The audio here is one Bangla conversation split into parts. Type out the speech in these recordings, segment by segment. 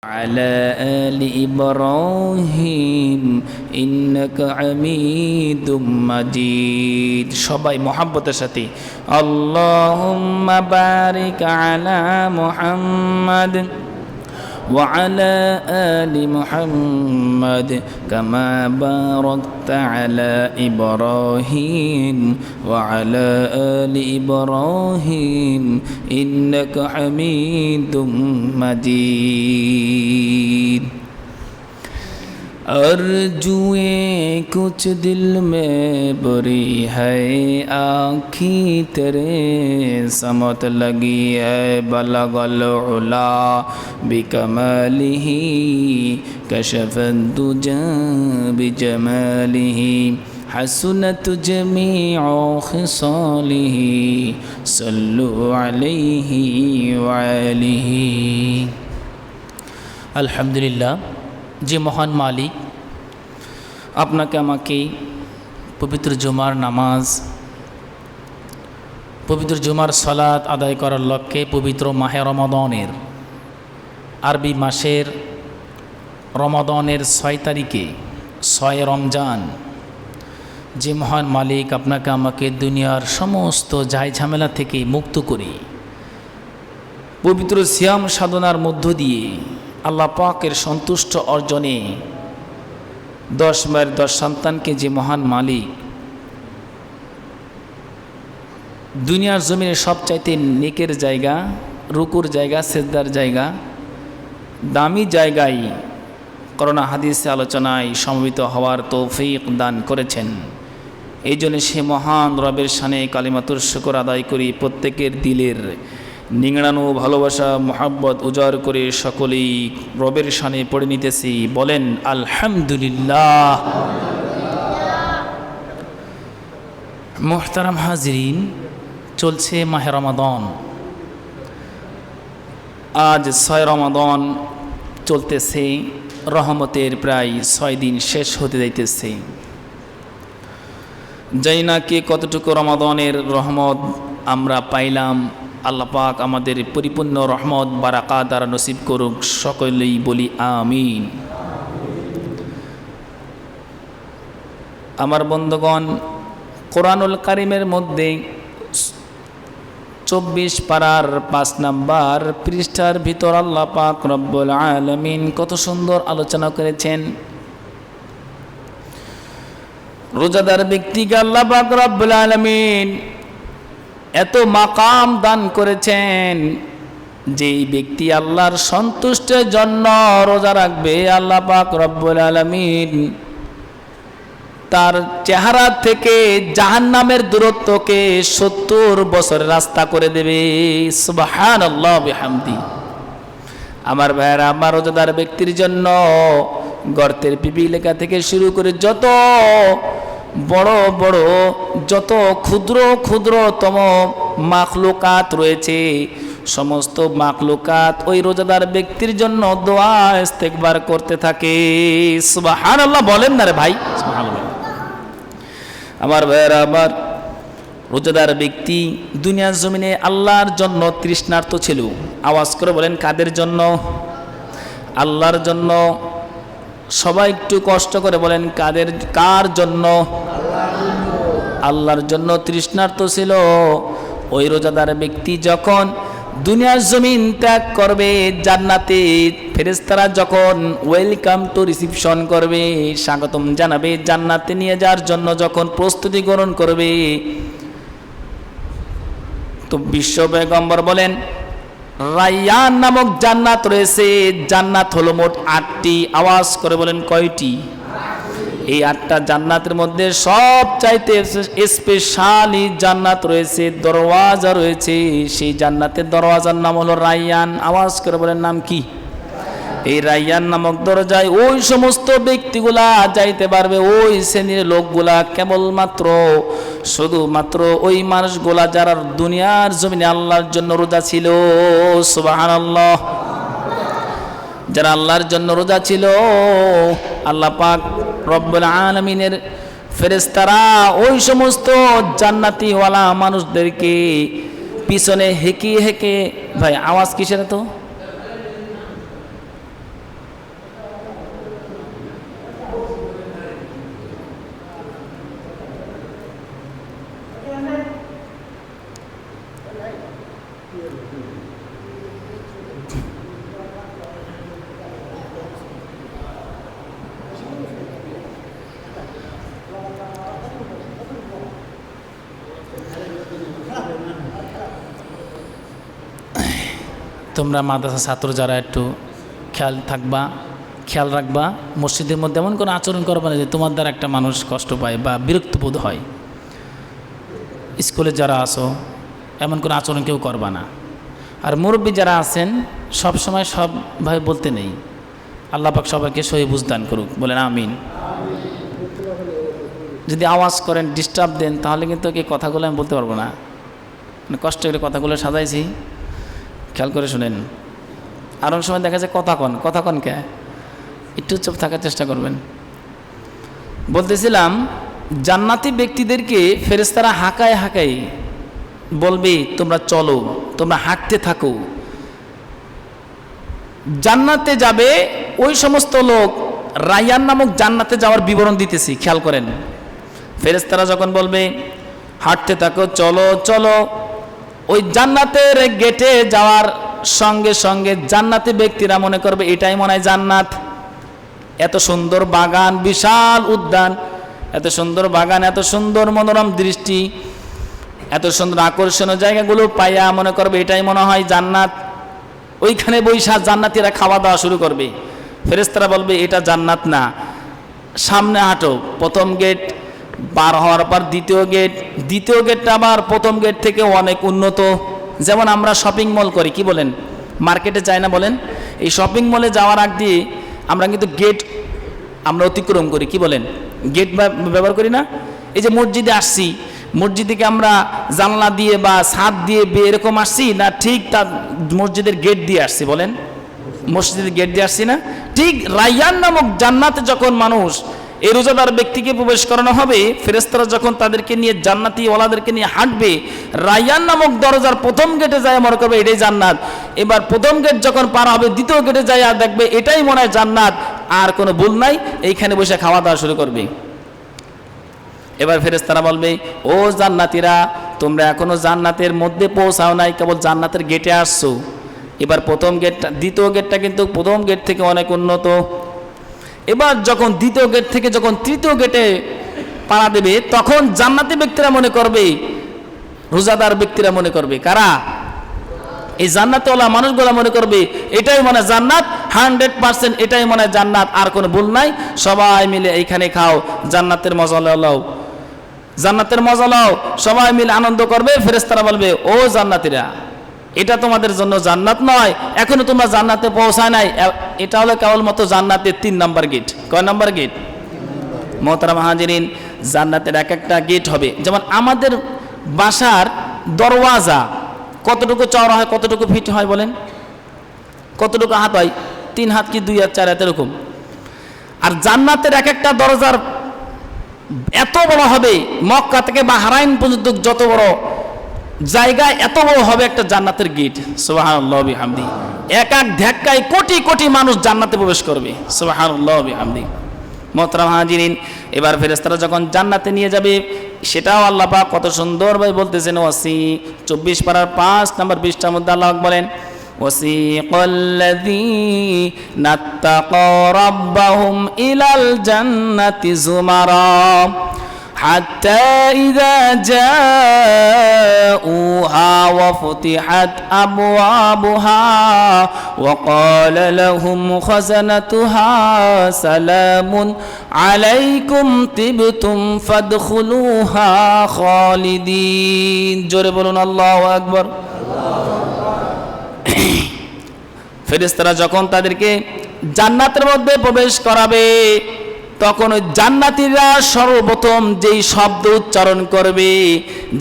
على آل إبراهيم إنك حميد مجيد সবাই মোহাব্বতের সাথে আল্লাহুম্মা বারিক আলা মুহাম্মাদ وعلى آل محمد كما باركت على إبراهيم وعلى آل إبراهيم إنك حميد مجيد अर्जुए कुछ दिल में बुरी है आँखी तेरे समत लगी है बलगल उला बिकमालिही कशफत दुजा बिजमालिही हसनत जमीउ खिसालिही सल्लु अलैहि वालिही। अल्हम्दुलिल्लाह, যে মহান মালিক আপনাকে আমাকে পবিত্র জুমার নামাজ, পবিত্র জুমার সালাত আদায় করার লক্ষ্যে পবিত্র মাহে রমাদানের আরবি মাসের রমাদানের 6 তারিখে 6 রমজান, যে মহান মালিক আপনাকে আমাকে দুনিয়ার সমস্ত জায় ঝামেলা থেকে মুক্ত করে পবিত্র সিয়াম সাধনার মধ্য দিয়ে আল্লাহ পাকের সন্তুষ্ট অর্জনে 10 মায়ের 10 সন্তানকে যে মহান মালিক দুনিয়ার জমিনে সবচাইতে নেকের জায়গা, রুকুর জায়গা, সেজদার জায়গা, দামি জায়গায় করোনা হাদিসে আলোচনায় সমবেত হওয়ার তৌফিক দান করেছেন। এই জন্য সে মহান রবের শানে কালিমাতুর শুকর আদায় করি, প্রত্যেকের দিলের নিংড়ানো ভালোবাসা মোহাব্বত উজাড় করে সকলেই রবের শানে পড়ে নিতেছি, বলেন আলহামদুলিল্লাহ। মুহতারাম হাজরিন, চলছে মাহে রমাদান। আজ 6 রমাদান চলতেছে, রহমতের প্রায় 6 দিন শেষ হতে যাইতেছে। জানি না কে কতটুকু রমাদানের রহমত আমরা পাইলাম। আল্লাহ পাক আমাদের পরিপূর্ণ রহমত বারাকাত দ্বারা নসিব করুক, সকলেই বলি আমিন। আমার বন্ধুগণ, কোরআনুল কারিমের মধ্যে 24 পারার 5 নাম্বার পৃষ্ঠার ভিতর আল্লাহ পাক রব্বুল আলামিন কত সুন্দর আলোচনা করেছেন। রোজাদার ব্যক্তিকে আল্লাহ পাক রব্বুল আলামিন এত মাকাম দান করেছেন, যেই ব্যক্তি আল্লাহর সন্তুষ্টের জন্য রোজা রাখবে, আল্লাহ পাক রব্বুল আলামিন তার চেহারা থেকে জাহান্নামের দূরত্বকে 70 বছরের রাস্তা করে দেবে। সুবহানাল্লাহ বিহামদি। আমার ভাইয়েরা, আমার রোজাদার ব্যক্তির জন্য গর্তের পিপিলিকা থেকে শুরু করে যত বড় বড় যত ক্ষুদ্র ক্ষুদ্রতম মাখলুকাত রয়েছে, সমস্ত মাখলুকাত ওই রোজাদার ব্যক্তির জন্য দোয়া ইস্তেগফার করতে থাকে। সুবহানাল্লাহ বলেন না রে ভাই, সুবহানাল্লাহ। আমার ভাইয়েরা, আমার রোজাদার ব্যক্তি দুনিয়ার জমিনে আল্লাহর জন্য তৃষ্ণার্ত ছিল। আওয়াজ করে বলেন, কাদের জন্য? আল্লাহর জন্য। সবাই একটু কষ্ট করে বলেন, কার জন্য? আল্লাহর জন্য তৃষ্ণার্ত ছিল। ওই রোজাদার ব্যক্তি যখন দুনিয়ার জমিন ত্যাগ করবে, জান্নাতে ফেরেশতারা যখন ওয়েলকাম টু রিসিপশন করবে, স্বাগতম জানাবে, জান্নাতে নিয়ে যাওয়ার জন্য যখন প্রস্তুতি গ্রহণ করবে, তো বিশ্ব পয়গম্বর বলেন রায়্যান নামক জান্নাত রয়েছে। জান্নাত হলো মোট 8টি। আওয়াজ করে বলেন, কয়টি? এই 8টা জান্নাতের মধ্যে সবচাইতে স্পেশালি জান্নাত রয়েছে, দরওয়াজা রয়েছে। সেই জান্নাতের দরওয়াজার নাম হলো রায়্যান। আওয়াজ করে বলেন, নাম কি? এই রায়্যান নামক দরজায় ওই সমস্ত ব্যক্তিগুলা যাইতে পারবে, ওই শ্রেণীর লোকগুলা কেবলমাত্র শুধুমাত্র ওই মানুষগুলা যারা দুনিয়ার জমিনে আল্লাহর জন্য রোজা ছিল। সুবহানাল্লাহ। যারা আল্লাহর জন্য রোজা ছিল, আল্লাহ পাক রব্বুল আলামিনের ফেরেশতারা ওই সমস্ত জান্নাতিওয়ালা মানুষদেরকে পিছনে হেঁকে হেঁকে, ভাই আওয়াজ কিসের? তো তোমরা মাদ্রাসা ছাত্র যারা একটু খেয়াল রাখবা, মসজিদের মধ্যে এমন কোনো আচরণ করবা না যে তোমার দ্বারা একটা মানুষ কষ্ট পায় বা বিরক্ত বোধ হয়। স্কুলে যারা আসো এমন কোনো আচরণ কেউ করবা না। আর মুরব্বী যারা আছেন সব সময় সবভাবে বলতে নেই। আল্লাহ পাক সবাইকে সহি বুঝদান করুক, বলেন আমিন। যদি আওয়াজ করেন, ডিস্টার্ব দেন, তাহলে কিন্তু এই কথাগুলো আমি বলতে পারবো না। মানে কষ্ট করে কথাগুলো সাজাইছি, খেয়াল করে শুনেন। আর অনেক সময় দেখা যায় কথা কন কে, একটু চুপ থাকার চেষ্টা করবেন। বলতেছিলাম, জান্নাতি ব্যক্তিদেরকে ফেরেশতারা হাঁকায় বলবে তোমরা চলো, তোমরা হাঁটতে থাকো, জান্নাতে যাবে। ওই সমস্ত লোক রায়্যান নামক জান্নাতে যাওয়ার বিবরণ দিতেছি, খেয়াল করেন। ফেরেশতারা যখন বলবে হাঁটতে থাকো, চলো, ওই জান্নাতের গেটে যাওয়ার সঙ্গে সঙ্গে জান্নাতি ব্যক্তিরা মনে করবে এটাই মনে হয় জান্নাত। এত সুন্দর বাগান, বিশাল উদ্যান, এত সুন্দর বাগান, এত সুন্দর মনোরম দৃষ্টি, এত সুন্দর আকর্ষণীয় জায়গাগুলো পাইয়া মনে করবে এটাই মনে হয় জান্নাত। ওইখানে বৈশা জান্নাতীরা খাওয়া দাওয়া শুরু করবে। ফেরেশতারা বলবে এটা জান্নাত না, সামনে হাঁটো। প্রথম গেট পার হওয়ার পর দ্বিতীয় গেটটা আবার প্রথম গেট থেকে অনেক উন্নত। যেমন আমরা শপিং মল করি, কি বলেন, মার্কেটে যাই না বলেন, এই শপিং মলে যাওয়ার আগ দিয়ে আমরা কিন্তু গেট আমরা অতিক্রম করি, কি বলেন, গেট ব্যবহার করি না। এই যে মসজিদে আসছি, মসজিদে আমরা জানলা দিয়ে বা ছাদ দিয়ে এরকম আসছি না, ঠিক তার মসজিদের গেট দিয়ে আসছি, বলেন, মসজিদের গেট দিয়ে আসছি না। ঠিক রায়্যান নামক জান্নাতে যখন মানুষ এই রোজাদার ব্যক্তিকে প্রবেশ করানো হবে, ফেরেশতারা যখন তাদেরকে নিয়ে জান্নাতি ওয়ালাদেরকে নিয়ে হাঁটবে, রায়্যান নামক দরজার প্রথম গেটে যায় মনে করবে এটাই জান্নাত। এবার প্রথম গেট যখন পার হবে, দ্বিতীয় গেটে যায় আর দেখবে এটাই মনে হয় জান্নাত, আর কোনো ভুল নাই, এইখানে বসে খাওয়া দাওয়া শুরু করবে। এবার ফেরেশতারা বলবে ও জান্নাতীরা, তোমরা এখনো জান্নাতের মধ্যে পৌঁছাও নাই, কেবল জান্নাতের গেটে আসছো। এবার প্রথম গেটটা, দ্বিতীয় গেটটা কিন্তু প্রথম গেট থেকে অনেক উন্নত। এবার যখন দ্বিতীয় গেট থেকে যখন তৃতীয় গেটে পাড়া দেবে, তখন জান্নাতি ব্যক্তিরা মনে করবে, রোজাদার ব্যক্তিরা মনে করবে, কারা, এই জান্নাতওয়ালা মানুষগুলো মনে করবে এটাই মনে হয় জান্নাত, 100% এটাই মনে হয় জান্নাত, আর কোনো ভুল নাই, সবাই মিলে এইখানে খাও, জান্নাতের মজা লাও, জান্নাতের মজা লাও, সবাই মিলে আনন্দ করবে। ফেরেশতারা বলবে ও জান্নাতীরা, এটা তোমাদের জন্য জান্নাত নয়, এখনো তোমরা জান্নাতে পৌঁছায় নাই, এটা হলো কেবলমাত্র জান্নাতের 3 নম্বর গেট। কয় নম্বর গেট? মোহতারাম হাজিরিন, জান্নাতের এক একটা গেট হবে। যেমন আমাদের বাসার দরওয়াজা কতটুকু চওড়া হয়, কতটুকু ফিট হয় বলেন, কতটুকু হাত হয়, 3 হাত কি 2 হাত 4 হাত এরকম। আর জান্নাতের এক একটা দরজার এত বড় হবে, মক্কা থেকে বাহরাইন পর্যন্ত যত বড় জায়গা, এত বড় হবে একটা জান্নাতের গেট। সুবহানাল্লাহ বিহামদি, এক ধাক্কায় কোটি কোটি মানুষ জান্নাতে প্রবেশ করবে। সুবহানাল্লাহ বিহামদি। মোহতারাম হাজিরিন, এবার ফেরেশতারা যখন জান্নাতে নিয়ে যাবে, সেটাও আল্লাহ পাক কত সুন্দরভাবে বলতেছেন। ওয়াসি 24 পারার 5 নম্বর পৃষ্ঠার মধ্যে আল্লাহ বলেন, ওয়াসিকাল্লাযীনা তাকাও রাব্বাহুম ইলাল জান্নাতি যুমারা হাত্তা ইযা জাউহা ওয়া ফুতিহাত আবওয়াবুহা ওয়া ক্বালা লাহুম খাযানাতুহা সালামুন আলাইকুম তিবতুম ফাদখুলুহা খালিদিন। জোরে বলুন আল্লাহু আকবার। ফেরেশতারা যখন তাদেরকে জান্নাতের মধ্যে প্রবেশ করাবে, তখন ওই জান্নাতীরা সর্বপ্রথম যেই শব্দ উচ্চারণ করবে,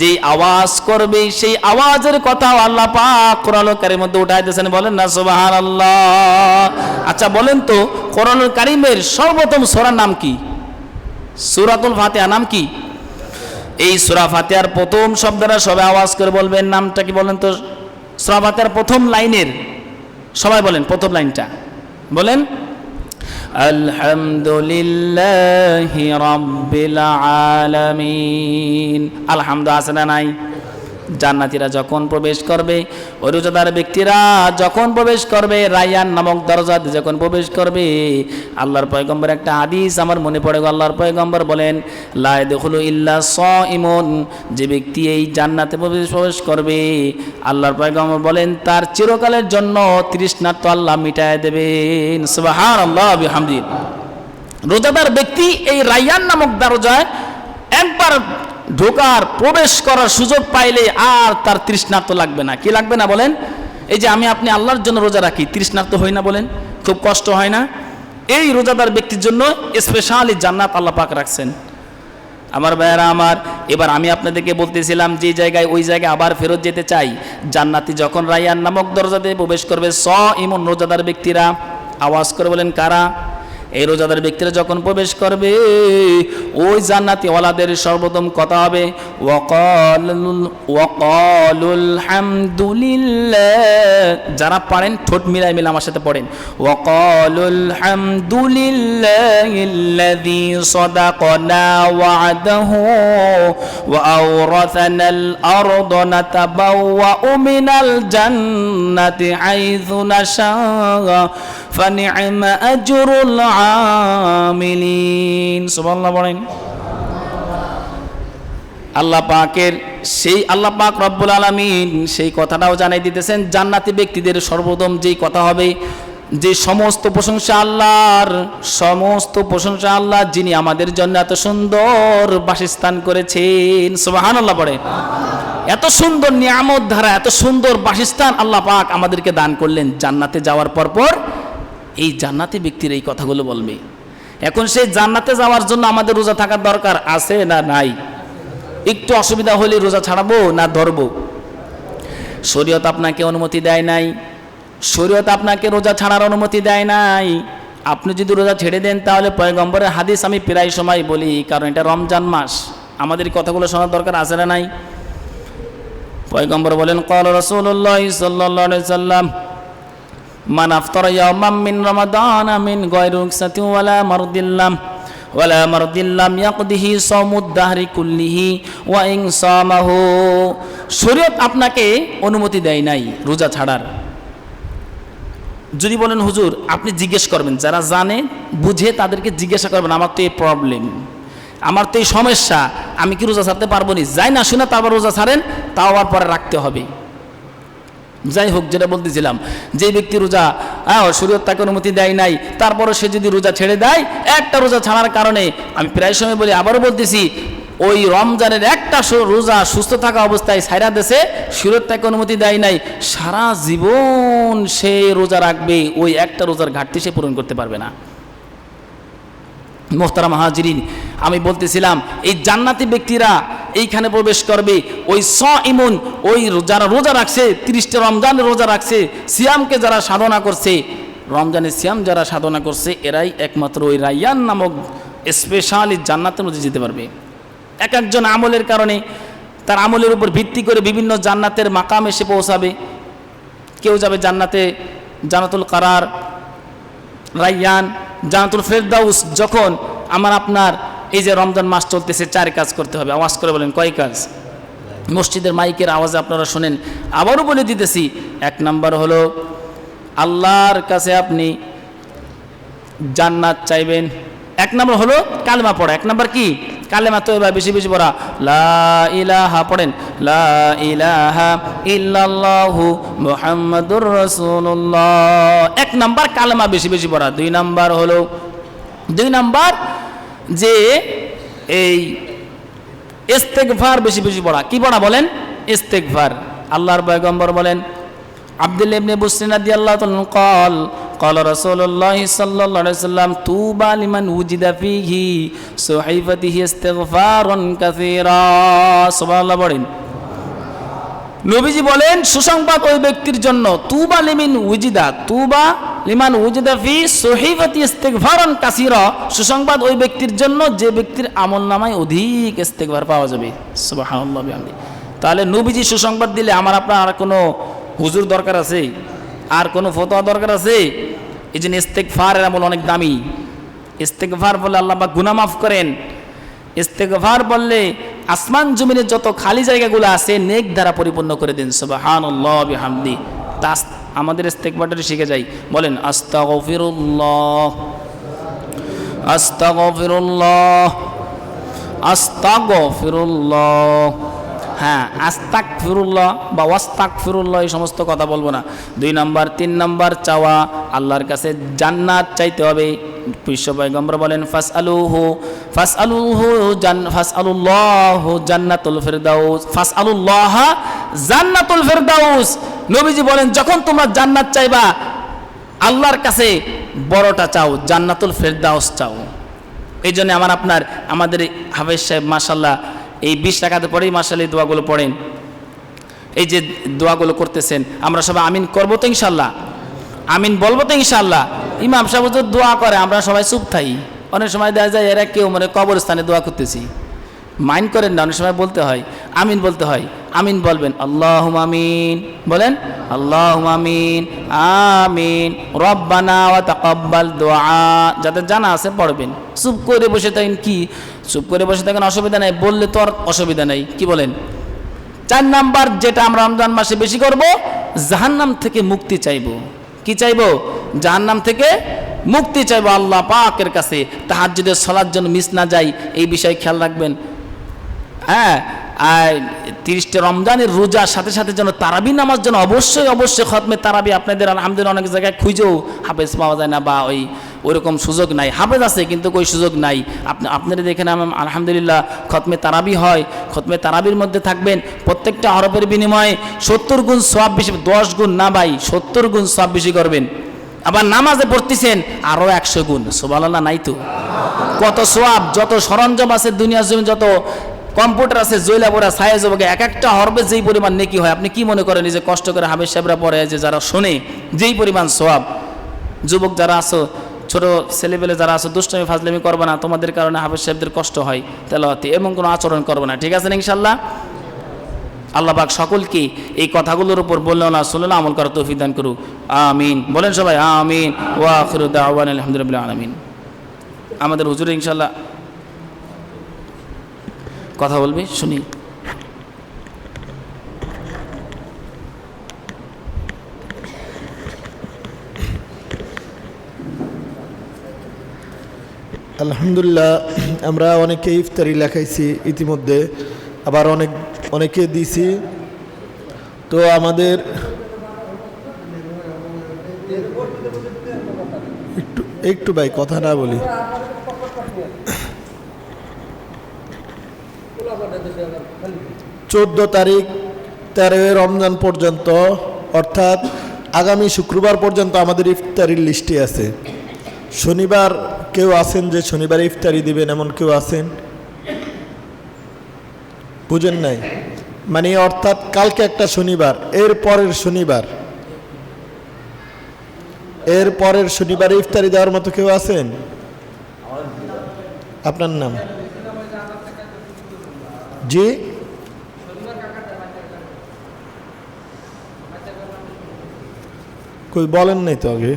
যেই আওয়াজ করবে, সেই আওয়াজের কথা আল্লাহ পাক কোরআনুল কারীমের মধ্যে উঠাই দিয়েছেন। বলেন না সুবহানাল্লাহ। আচ্ছা বলেন তো, কোরআনুল কারীমের সর্বপ্রথম সূরার নাম কি? সূরাতুল ফাতিহা নাম কি? এই সূরা ফাতিহার প্রথম শব্দটা সবাই আওয়াজ করে বলবেন, নামটা কি বলেন তো? সূরা ফাতিহার প্রথম লাইনের সবাই বলেন, প্রথম লাইনটা বলেন, আলহামদুলিল্লাহি রাব্বিল আলামিন। আলহামদু আছে না নাই? জান্নাতীরা যখন প্রবেশ করবে, ওই রোজাদার ব্যক্তিরা যখন প্রবেশ করবে, রায়্যান নামক দরজাতে যখন প্রবেশ করবে, আল্লাহর পয়গম্বর একটা হাদিস আমার মনে পড়ে গো। আল্লাহর পয়গম্বর বলেন, লা ইয়াদখুলু ইল্লা সাইমুন, যে ব্যক্তি এই জান্নাতে প্রবেশ করবে, আল্লাহর পয়গম্বর বলেন তার চিরকালের জন্য তৃষ্ণার্ত আল্লাহ মিটায় দেবেন। সুবহানাল্লাহ বিহামদি। রোজাদার ব্যক্তি এই রায়্যান নামক দরজায় একবার ঢোকার প্রবেশ করার সুযোগ পাইলে আর তার তৃষ্ণার্ত লাগবে না। কি লাগবে না বলেন? এই যে আমি আপনি আল্লাহর জন্য রোজা রাখি, তৃষ্ণার্ত হই না বলেন? খুব কষ্ট হয় না? এই রোজাদার ব্যক্তির জন্য স্পেশালি জান্নাত আল্লাহ পাক রাখছেন। আমার ভাইয়েরা আমার, এবার আমি আপনাদেরকে বলতেছিলাম যে জায়গায়, ওই জায়গায় আবার ফেরত যেতে চাই। জান্নাতি যখন রায়্যান নামক দরজাতে প্রবেশ করবে, সাইমুন রোজাদার ব্যক্তিরা, আওয়াজ করে বলেন কারা? এই রোজাদার ব্যক্তিরা যখন প্রবেশ করবে, ওই জান্নাতি ওয়ালাদের সর্বপ্রথম কথা হবে ওয়াকালুল হামদুলিল্লাহ। যারা পারেন ঠোঁট মিলাই মিলে আমার সাথে পড়েন, ওয়াকালুল হামদুলিল্লাহিল্লাযী সাদাকানা ওয়া'দাহু ওয়া আওরাসানাল আরদা নাতাবাওয়াউ মিনাল জান্নাতি হাইযু নাশা ফানি'মা আজরুল আমিলিন। সুবহানাল্লাহ বলেন। আল্লাহ পাকের সেই আল্লাহ পাক রব্বুল আলামিন সেই কথাটাও জানাই দিতেছেন, জান্নাতি ব্যক্তিদের সর্বপ্রথম যেই কথা হবে, যে সমস্ত প্রশংসা আল্লাহর, সমস্ত প্রশংসা আল্লাহ যিনি আমাদের জন্য এত সুন্দর বাসস্থান করেছেন। সুবহানাল্লাহ পড়ে। এত সুন্দর নিয়ামত ধারা, এত সুন্দর বাসস্থান আল্লাহ পাক আমাদেরকে দান করলেন। জান্নাতে যাওয়ার পর এই জান্নাতি ব্যক্তির এই কথাগুলো বলবে। এখন সেই জান্নাতে যাওয়ার জন্য আমাদের রোজা থাকার দরকার আছে না নাই? একটু অসুবিধা হলে রোজা ছাড়াবো না ধরবো? শরীয়ত আপনাকে অনুমতি দেয় নাই, শরীয়ত আপনাকে রোজা ছাড়ার অনুমতি দেয় নাই। আপনি যদি রোজা ছেড়ে দেন তাহলে পয়গম্বরের হাদিস আমি প্রায় সময় বলি, কারণ এটা রমজান মাস, আমাদের কথাগুলো শোনার দরকার আছে না নাই? পয়গম্বর বলেন, ক্বালা রাসূলুল্লাহ সাল্লাল্লাহু আলাইহি সাল্লাম, মান আফতারা ইয়াওমান মিন রমাদান মিন গায়রি রুকসাতি ওয়ালা মারদিল্লাম ইয়াকদিহি সাওমুদ দাহরি কুল্লিহি ওয়া ইন সামাহু। শরীয়ত আপনাকে অনুমতি দেয় নাই রোজা ছাড়ার। যদি বলেন হুজুর, আপনি জিজ্ঞেস করবেন, যারা জানে বুঝে তাদেরকে জিজ্ঞাসা করবেন, আমার তো এই প্রবলেম, আমার তো এই সমস্যা, আমি কি রোজা ছাড়তে পারবো না? যাই না শুনে তারপর রোজা ছাড়েন, তাও আবার পরে রাখতে হবে। যাই হোক, যেটা বলতেছিলাম, যে ব্যক্তি রোজা শরীয়ত তাকে অনুমতি দেয় নাই, তারপরও সে যদি রোজা ছেড়ে দেয়, একটা রোজা ছাড়ার কারণে, আমি প্রায় সময় বলি, আবারও বলতেছি, ওই রমজানের একটা রোজা সুস্থ থাকা অবস্থায় ছাইরা দেশে শরীয়ত তাকে অনুমতি দেয় নাই, সারা জীবন সে রোজা রাখবে, ওই একটা রোজার ঘাটতি সে পূরণ করতে পারবে না। মোহতারাম হাজিরিন, আমি বলতেছিলাম এই জান্নাতি ব্যক্তিরা এইখানে প্রবেশ করবে, ওই সাইমুন, ওই যারা রোজা রাখছে, 30টা রমজানের রোজা রাখছে, সিয়ামকে যারা সাধনা করছে, রমজানের সিয়াম যারা সাধনা করছে, এরাই একমাত্র ওই রায়্যান নামক স্পেশালি জান্নাতের মধ্যে যেতে পারবে। এক একজন আমলের কারণে, তার আমলের উপর ভিত্তি করে বিভিন্ন জান্নাতের মাকাম এসে পৌঁছাবে। কেউ যাবে জান্নাতে, জান্নাতুল কারার, রায়্যান, জান্নাতুল ফেরদাউস। যখন আমার আপনার এই যে রমজান মাস চলতেছে, 4 কাজ করতে হবে। আওয়াজ করে বলেন, কয় কাজ? মসজিদের মাইকের আওয়াজে আপনারা শোনেন, আবারও বলে দিতেছি। 1 নাম্বার হলো আল্লাহর কাছে আপনি জান্নাত চাইবেন। 1 নাম্বার হলো কালেমা পড়া। 1 নাম্বার কি? কালেমা তো এবার বেশি বেশি পড়া, লা ইলাহা পড়েন, লা ইলাহা ইল্লাল্লাহু মুহাম্মাদুর রাসূলুল্লাহ। 1 নাম্বার কালেমা বেশি বেশি পড়া। 2 নাম্বার হলো, 2 নাম্বার যে এই ইস্তেগফার বেশি বেশি পড়া। কি পড়া বলেন? ইস্তেগফার। আল্লাহর পয়গম্বর বলেন, আব্দুল্লাহ ইবনে বুসরিন রাদিয়াল্লাহু তাআলা قال قال رسول الله صلى الله عليه وسلم طوبى لمن وجد فيه صحيفته استغفارا كثيرا। সুবহানাল্লাহ বলেন। নবীজি বলেন, সুসংবাদ ওই ব্যক্তির জন্য, তুবা লিমান উজিদা, তুবা লিমান উজিদা ফি সহিফাতি ইস্তিগফারান কাসীরা। সুসংবাদ ওই ব্যক্তির জন্য যে ব্যক্তির আমলনামায় অধিক ইস্তিগফার পাওয়া যাবে। সুবহানাল্লাহ বিহামদি। তাহলে নবীজি সুসংবাদ দিলে আমার আপনার আর কোনো হুজুর দরকার আছে? আর কোনো ফতোয়া দরকার আছে? এই জন্য ইস্তিগফারের আমল অনেক দামি। ইস্তিগফার বললে আল্লাহ পাক গুনাহ মাফ করেন। ইস্তিগফার বললে আসমান জমিনের যত খালি জায়গাগুলো আছে নেক দ্বারা পরিপূর্ণ করে দিন। সুবহানাল্লাহ বিহামদি। তাস আমাদের ইস্তেগফারটা শিখে যাই, বলেন আস্তাগফিরুল্লাহ, আস্তাগফিরুল্লাহ, আস্তাগফিরুল্লাহ। হ্যাঁ, আস্তাগফিরুল্লাহ বা ওয়াস্তাগফিরুল্লাহ এই সমস্ত কথা বলবো না। 2 নাম্বার 3 নাম্বার চাওয়া, আল্লাহর কাছে জান্নাত চাইতে হবে। বিশ্ব পয়গম্বর বলেন ফাসআলুহু ফাসআলুহু ফাসআলুল্লাহু জান্নাতুল ফিরদাউস, ফাসআলুল্লাহ জান্নাতুল ফিরদাউস। নবীজি বলেন যখন তোমরা জান্নাত চাইবা আল্লাহর কাছে বড়টা চাও, জান্নাতুল ফিরদাউস চাও। এই জন্য আমাদের হাফেজ সাহেব মাশাআল্লাহ এই 20 টাকাতে পরেই মাশাআল্লাহ এই দোয়াগুলো পড়েন, এই যে দোয়াগুলো করতেছেন, আমরা সবাই আমিন করবো তো ইনশাল্লাহ, আমিন বলবো তো ইনশাল্লাহ। ইমাম সাহেব দোয়া করে, আমরা সবাই চুপ থাই। অনেক সময় দেখা যায় এরা কেউ কবরস্থানে দোয়া করতেছি, মাইন্ড করেন না, অনেক সময় বলতে হয়, আমিন বলতে হয়। আমিন বলবেন, আল্লাহুম্মা আমিন, বলেন আল্লাহুম্মা আমিন, আমিন রব্বানা ওয়া তাকাব্বাল দুআ। যাদের জানা আছে পড়বেন। চুপ করে বসে থাকেন, কি চুপ করে বসে থাকেন অসুবিধা নাই, বললে তো আর অসুবিধা নাই, কি বলেন? 4 নাম্বার যেটা আমরা রমজান মাসে বেশি করব, জাহান্নাম থেকে মুক্তি চাইব। কি চাইব? জাহান্নাম থেকে মুক্তি চাইব আল্লাহ পাকের কাছে। তাহাজ্জুদের সালাত যেন মিস না যায়, এই বিষয়ে খেয়াল রাখবেন। হ্যাঁ, 30টা রমজানের রোজার সাথে সাথে যেন তারাবি নামাজ যেন অবশ্যই খতমে তারাবি। আপনাদের আলহামদুলিল্লাহ অনেক জায়গায় খুঁজেও হাফেজ পাওয়া যায় না, বা ওইরকম সুযোগ নাই। হাফেজ আছে কিন্তু ওই সুযোগ নাই। আপনারা দেখেন আলহামদুলিল্লাহ খতমে তারাবি হয়। খতমে তারাবির মধ্যে থাকবেন, প্রত্যেকটা হরফের বিনিময়ে 70 গুণ সওয়াব বেশি, 10 গুণ না ভাই, 70 গুণ সওয়াব বেশি করবেন। আবার নামাজে পড়তেছেন আরও 100 গুণ। সুবহানাল্লাহ, নাই তো কত সওয়াব। যত সরঞ্জাম আছে দুনিয়ার জমি, যত কম্পিউটার আছে, জৈলা পড়া ছায়া যাবে, এক একটা হরফে যেই পরিমাণ নেকি হয়, আপনি কি মনে করেন? যে কষ্ট করে হাফেজ সাহেবরা পড়ে, যে যারা শোনে, যেই পরিমাণ সওয়াব। যুবক যারা আছো, ছোট ছেলেপেলে যারা আছো, দুষ্টামি ফাজলামি করবে না, তোমাদের কারণে হাফেজ সাহেবদের কষ্ট হয় তেলাওয়াতে, এমন কোনো আচরণ করবে না, ঠিক আছে না ইনশাল্লাহ? আল্লাহ পাক সকলকে এই কথাগুলোর উপর বললেও না শুনলে আমল করার তৌফিক দান করুক, আমিন। বলেন সবাই আমিন। ওয়া আখিরু দাওয়ানা আলহামদুলিল্লাহি আলামিন। আমাদের হুজুর ইনশাল্লাহ কথা বলবে, শুনি। আলহামদুলিল্লাহ, আমরা অনেকে ইফতারি লেখাইছি ইতিমধ্যে, আবার অনেকে দিছি। তো আমাদের একটু ভাই কথা না বলি। 14 তারিখ 13 রমজান পর্যন্ত, অর্থাৎ আগামী শুক্রবার পর্যন্ত আমাদের ইফতারির লিস্টে আছে। শনিবার কেউ আছেন যে শনিবারে ইফতারি দিবেন, এমন কেউ আছেন? বুঝেন নাই? মানে অর্থাৎ কালকে একটা শনিবার, এর পরের শনিবারে ইফতারি দেওয়ার মতো কেউ আছেন? আপনার নাম? জি, কই বলেন নাই তো আগে।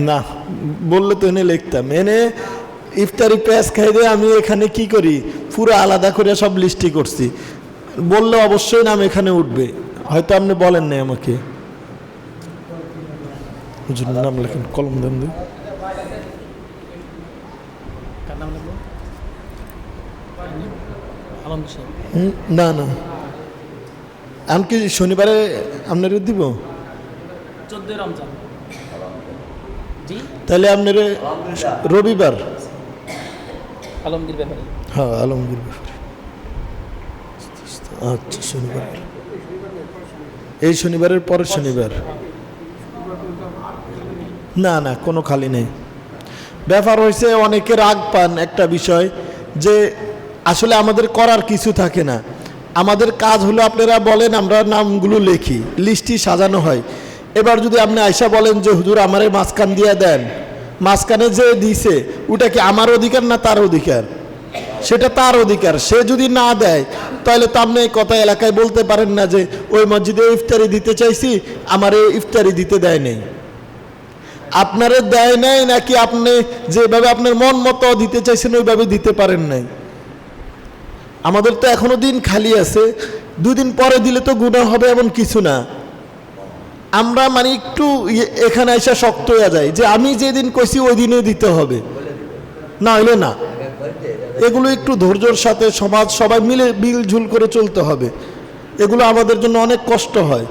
না বললে তো এনে লিখতাম। এনে ইফতারি প্যাঁচ খাই দিয়ে আমি এখানে কি করি, পুরো আলাদা করে সব লিস্টই করছি। বললে অবশ্যই নাম এখানে উঠবে, হয়তো আপনি বলেন নাই আমাকে। নাম লেখেন, কলম দেন। না না, আমি কি শনিবারে আপনার দিব? 14 রমজান, তাহলে আপনার রবিবার। আলমগীর ব্যাপারে, হ্যাঁ আলমগীর ব্যাপারে। আচ্ছা, শনিবার, এই শনিবারের পরের শনিবার? না না, কোনো খালি নেই। ব্যাপার হয়েছে অনেকে রাগ পান একটা বিষয়, যে আসলে আমাদের করার কিছু থাকে না। আমাদের কাজ হলো আপনারা বলেন, আমরা নামগুলো লিখি, লিস্টটি সাজানো হয়। এবার যদি আপনি আয়সা বলেন যে হুজুর আমারে মাঝখান দিয়ে দেন, মাঝখানে যে দিছে ওটা কি আমার অধিকার না তার অধিকার? সেটা তার অধিকার। সে যদি না দেয় তাহলে তো আপনি এই কথা এলাকায় বলতে পারেন না যে ওই মসজিদে ইফতারি দিতে চাইছি, আমারে ইফতারি দিতে দেয় নেই। আপনারে দেয় নাই নাকি আপনি যেভাবে আপনার মন মতো দিতে চাইছেন ওইভাবে দিতে পারেন নাই? আমাদের তো এখনো দিন খালি আছে, 2 দিন পরে দিলে তো গুনাহ হবে এমন কিছু না। আমরা মানে একটু এখানে এসে শক্ত হয়ে যায় যে আমি যেদিন কইছি ওই দিনে দিতে হবে, না হইলে না। এগুলো একটু ধৈর্যের সাথে সমাজ সবাই মিলে মিলঝুল করে চলতে হবে। এগুলো আমাদের জন্য অনেক কষ্ট হয়।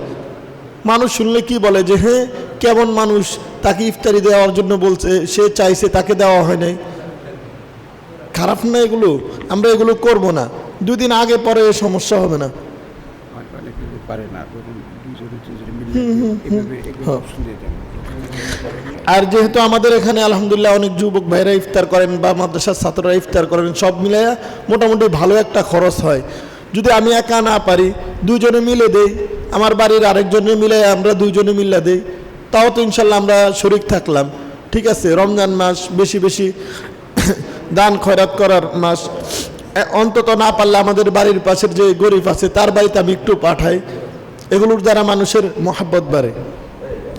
মানুষ শুনলে কি বলে যে হ্যাঁ কেমন মানুষ, তাকে ইফতারি দেওয়ার জন্য বলছে, সে চাইছে তাকে দেওয়া হয় নাই। খারাপ না এগুলো? আমরা এগুলো করব না, 2 দিন আগে পরে সমস্যা হবে না। আর যেহেতু আমাদের এখানে আলহামদুলিল্লাহ অনেক যুবক ভাইরা ইফতার করেন বা মাদ্রাসার ছাত্ররা ইফতার করেন, সব মিলাইয়া মোটামুটি ভালো একটা খরচ হয়। যদি আমি একা না পারি, 2 জনে মিলে দেই, আমার বাড়ির আরেকজনে মিলে আমরা 2 জনে মিলে দেই, তাও তো ইনশাল্লাহ আমরা শরিক থাকলাম। ঠিক আছে, রমজান মাস বেশি বেশি দান খয়রাত করার মাস। অন্তত না পারলে আমাদের বাড়ির পাশের যে গরিব আছে তার বাড়িতে আমি একটু পাঠাই। এগুলোর দ্বারা মানুষের মহাব্বত বাড়ে।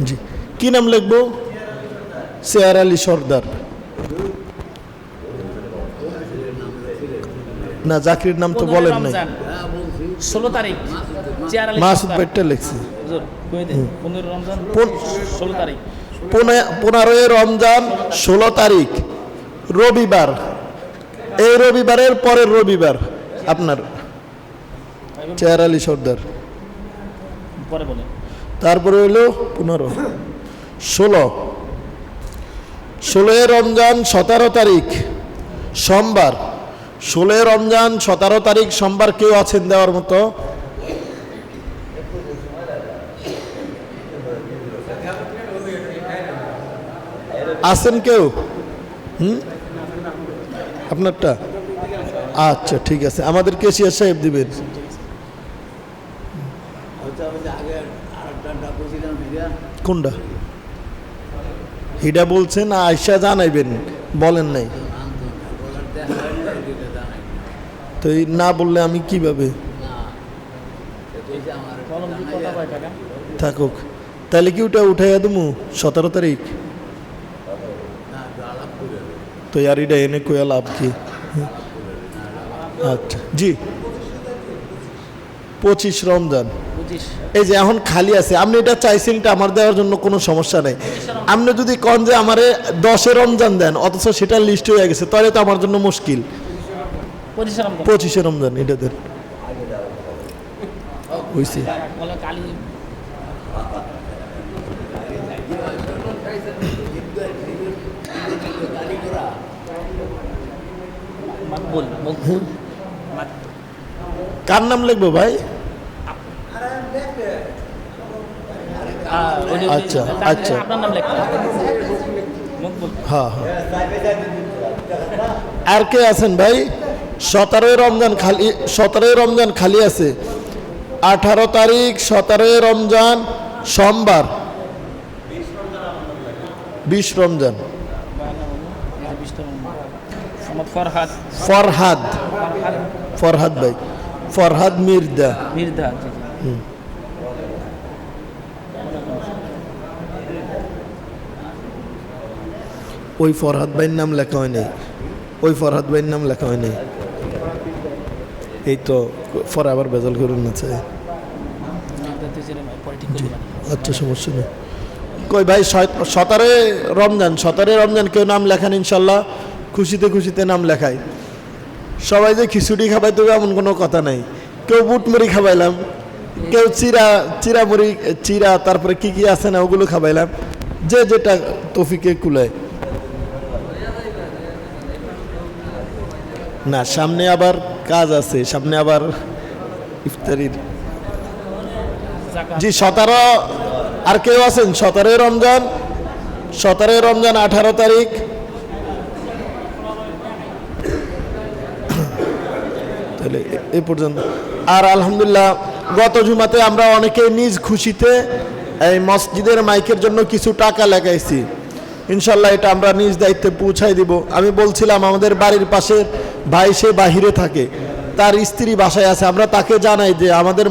জি, কি নাম লিখবো? সেয়ার আলী সর্দার না, জাকির নাম তো বলেন নাই। 16 তারিখ মাসুদ ভাইটা লিখছি। 16 তারিখ 15 রমজান 16 তারিখ রবিবার। এই রবিবারের পরের রবিবার আপনার চেয়ার আলী সর্দার। পরে বলে তারপরে হইল 15, 16 রমজান 17 তারিখ সোমবার। 16 রমজান 17 তারিখ সোমবার কেউ আছেন দেওয়ার মতো? আছেন কেউ? আপনারটা? আচ্ছা ঠিক আছে, আমাদের কেশিয়ার সাহেব দিবেন। কোনটা? হিডা বলছেন, আয়সা জানাইবেন, বলেন নাই তো। না বললে আমি কিভাবে? থাকুক, তাহলে কি ওটা উঠাইয়া দেবো 17 তারিখ? তো আর এটা এনে কইয়া লাভ কি? আচ্ছা জি, 25 রমজান। এই যে এখন খালি আছে, আপনি এটা চাইছেন, এটা আমার দেওয়ার জন্য কোনো সমস্যা নেই। আপনি যদি কন যে আমারে 10 রমজান দেন, অথচ সেটা লিস্ট হয়ে গেছে, তাহলে তো আমার জন্য মুশকিল। 25 রমজান এটা দেন। হইছে কার নাম লিখবো ভাই? আচ্ছা আচ্ছা, হ্যাঁ হ্যাঁ। আর কে আছেন ভাই? 17 রমজান খালি, 17 রমজান খালি আছে। 18 তারিখ 17 রমজান সোমবার। 20 রমজান ফরহাদ, ফরহাদ ভাই, ফরহাদ মির্জা। ওই ফরহাদ ভাইয়ের নাম লেখা হয় নাই, ওই ফরহাদ ভাইয়ের নাম লেখা হয় নাই। এই তো পরে আবার বেজাল করুন না চাই। আচ্ছা সমস্যা নেই। কই ভাই 17 রমজান, 17 রমজান কেউ নাম লেখান? ইনশাল্লাহ খুশিতে খুশিতে নাম লেখাই। সবাই যে খিচুড়ি খাবাই তো এমন কোনো কথা নাই। কেউ বুটমুড়ি খাবাইলাম, কেউ চিরামুড়ি, চিরা, তারপরে কি কি আছে না ওগুলো খাবাইলাম, যে যেটা তৌফিকে কুলায়। না সামনে আবার কাজ আছে, সামনে আবার ইফতারির। জি 17, আর কেউ আছেন? 17 রমজান, 17 রমজান 18 তারিখ। তাহলে এই পর্যন্ত। আর আলহামদুলিল্লাহ গত জুমাতে আমরা অনেকে নিজ খুশিতে এই মসজিদের মাইকের জন্য কিছু টাকা লাগাইছি। ইনশাল্লাহ এটা আমরা নিজ দায়িত্বে পৌঁছাই দিব। আমি বলছিলাম আমাদের বাড়ির পাশে ভাই, সে বাহিরে থাকে, তার স্ত্রী বাসায় আছে, আমরা তাকে জানাই যে আমাদের